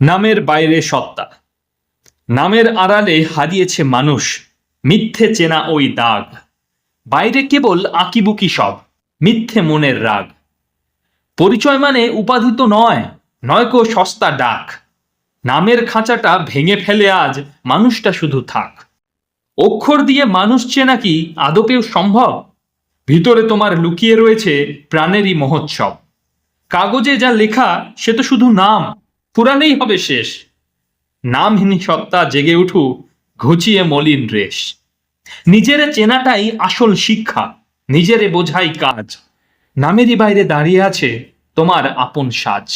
নামের বাইরে সত্তা। নামের আড়ালে হারিয়েছে মানুষ মিথ্যে চেনা ওই দাগ। বাইরে কেবল আঁকিবুকি সব, মিথ্যে মনের রাগ। পরিচয় মানে উপাধি তো নয়, নয়কো সস্তা ডাক। নামের খাঁচাটা ভেঙে ফেলে আজ মানুষটা শুধু থাক। অক্ষর দিয়ে মানুষ চেনা কি আদপেও সম্ভব? ভিতরে তোমার লুকিয়ে রয়েছে প্রাণেরই মহোৎসব। কাগজে যা লেখা সে তো শুধু নাম, পুরানেই হবে শেষ। নামহীন সত্তা জেগে উঠুক, ঘুচিয়ে মলিন রেশ। নিজেরে চেনাটাই আসল শিক্ষা, নিজেরে বোঝাই কাজ। নামেরই বাইরে দাঁড়িয়ে আছে তোমার আপন সাজ।